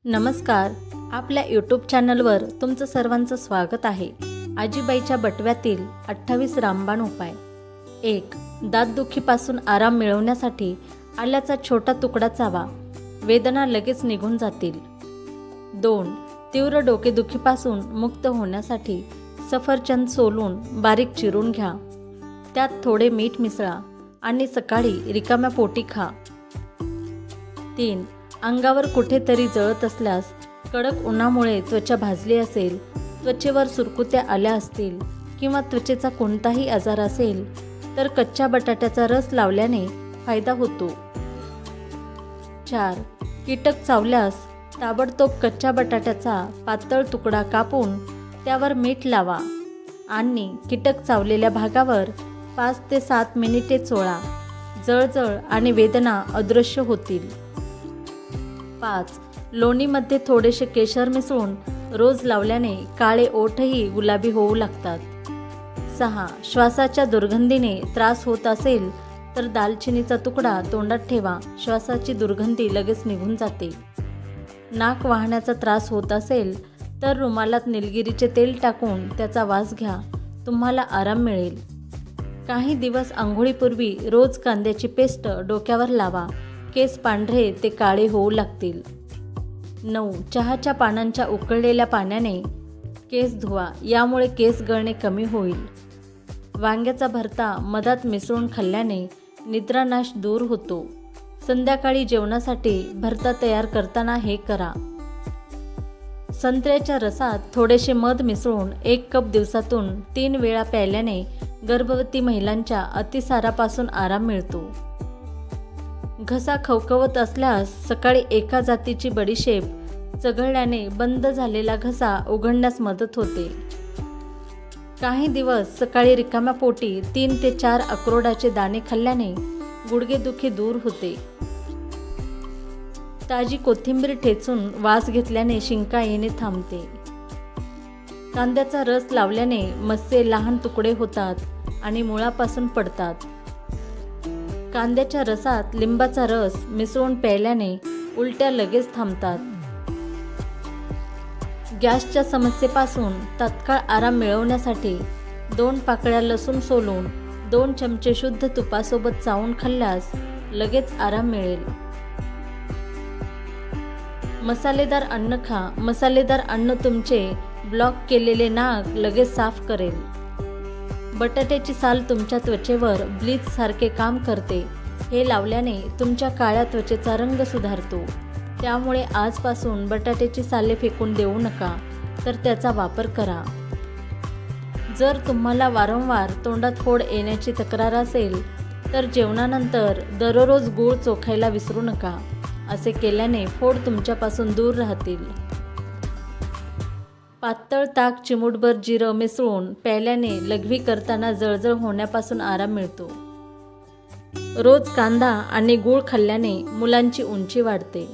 नमस्कार, आपल्या यूट्यूब चॅनलवर तुमचं सर्वांचं स्वागत आहे। आजीबाईच्या बटव्यातील 28 रामबाण उपाय। 1. दातदुखीपासून आराम मिळवण्यासाठी आल्याचा छोटा तुकडा चावा, वेदना लगेच निघून जातील। 2. तीव्र डोकेदुखीपासून मुक्त होण्यासाठी सफरचंद सोलून बारीक चिरून घ्या, त्यात थोडे मीठ मिसळा आणि सकाळी रिकाम्या पोटी खा। 3. अंगावर कुठेतरी जळत असल्यास, कडक उन्हामुळे त्वचा भाजली असेल, त्वचेवर सुरकुत्या आल्या असतील किंवा त्वचेचा कोणताही आजार असेल तर कच्च्या बटाट्याचा रस लावल्याने फायदा होतो। 4. कीटक चावल्यास ताबडतोब कच्च्या बटाट्याचा पातळ तुकडा कापून त्यावर मीठ लावा आणि कीटक चावलेल्या भागावर 5 ते 7 मिनिटे चोळा, जळजळ आणि वेदना अदृश्य होतील। 5. लोणीमध्ये थोडेसे केशर मिसळून रोज लावल्याने काळे ओठही गुलाबी होऊ लागतात। 6. श्वासाच्या दुर्गंधीने त्रास होत असेल तर दालचिनीचा तुकडा तोंडात ठेवा, श्वासाची दुर्गंधी लगेच निघून जाते। नाक वाहण्याचा त्रास होत असेल तर रुमालात निलगिरीचे तेल टाकून त्याचा वास घ्या, तुम्हाला आराम मिळेल। काही दिवस आंघोळीपूर्वी रोज कांद्याची पेस्ट डोक्यावर लावा, केस पांढरे ते काळे होऊ लागतील। 9. चहाच्या पानांच्या उकळलेल्या पाण्याने केस धुवा, यामुळे केस गळणे कमी होईल। वांग्याचा भरता मधात मिसळून खाल्ल्याने निद्रानाश दूर होतो। संध्याकाळी जेवणासाठी भरता तयार करताना हे करा। संत्र्याच्या रसात थोडेसे मध मिसळून 1 कप दिवसातून 3 वेळा प्यायल्याने गर्भवती महिलांच्या अतिसारापासून आराम मिळतो। घसा खवखवत असल्यास सकाळी एका जातीची बडीशेप चघळल्याने बंद झालेला घसा उघडण्यास मदत होते। काही दिवस सकाळी रिकाम्या पोटी 3 ते 4 अक्रोडाचे दाणे खाल्ल्याने गुडघेदुखी दूर होते। ताजी कोथिंबीर ठेचून वास घेतल्याने शिंका येणे थांबते। कांद्याचा रस लावल्याने मस्से लहान तुकडे होतात आणि मुळापासून पडतात। कांद्याच्या रसात लिंबाचा रस मिसळून प्यायल्याने उलट्या लगेच थांबतात। गॅसच्या समस्येपासून तात्काळ आराम मिळवण्यासाठी 2 पाकळ्या लसूण सोलून 2 चमचे शुद्ध तुपासोबत चावून खाल्ल्यास लगेच आराम मिळेल। मसालेदार अन्न खा, मसालेदार अन्न तुमचे ब्लॉक केलेले नाक लगेच साफ करेल। बटाट्याची साल तुमच्या त्वचेवर ब्लीच सारखे काम करते, हे लावल्याने तुमच्या काळ्या त्वचेचा रंग सुधारतो। त्यामुळे आजपासून बटाट्याची साले फेकून देऊ नका, तर त्याचा वापर करा। जर तुम्हाला वारंवार तोंडात फोड येण्याची तक्रार असेल तर जेवणानंतर दररोज गूळ चोखायला विसरू नका, असे केल्याने फोड तुमच्यापासून दूर राहतील। पातळ ताक चिमूटभर जिरं मिसळून प्यायल्याने लघवी करताना जळजळ होण्यापासून आराम मिळतो। रोज कांदा आणि गूळ खाल्ल्याने मुलांची उंची वाढते।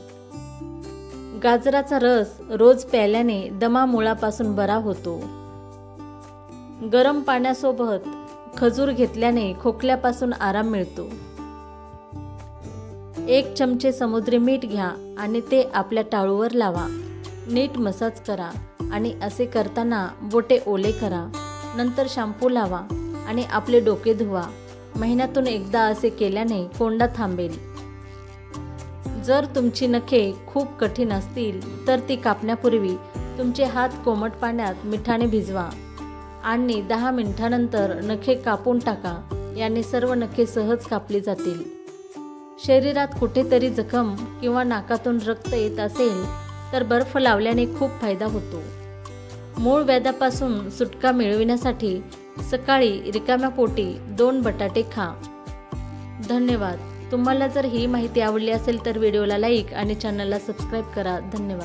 गाजराचा रस रोज प्यायल्याने दमामुळापासून बरा होतो। गरम पाण्यासोबत खजूर घेतल्याने खोकल्यापासून आराम मिळतो। 1 चमचे समुद्री मीठ घ्या आणि ते आपल्या टाळूवर लावा, नीट मसाज करा आणि असे करताना बोटे ओले करा, नंतर शॅम्पू लावा आणि आपले डोके धुवा। महिन्यातून एकदा असे केल्याने कोंडा थांबेल। जर तुमची नखे खूप कठीण असतील तर ती कापण्यापूर्वी तुमचे हात कोमट पाण्यात मिठाने भिजवा आणि 10 मिनिटांनंतर नखे कापून टाका, याने सर्व नखे सहज कापली जातील। शरीरात कुठेतरी जखम किंवा नाकातून रक्त येत असेल तर बर्फ लावल्याने खूप फायदा होतो। मूळ व्याधापासून सुटका मिळविण्यासाठी सकाळी रिकाम्या पोटी 2 बटाटे खा। धन्यवाद। तुम्हाला जर ही माहिती आवडली असेल तर व्हिडिओला लाईक आणि चॅनलला सबस्क्राईब करा। धन्यवाद।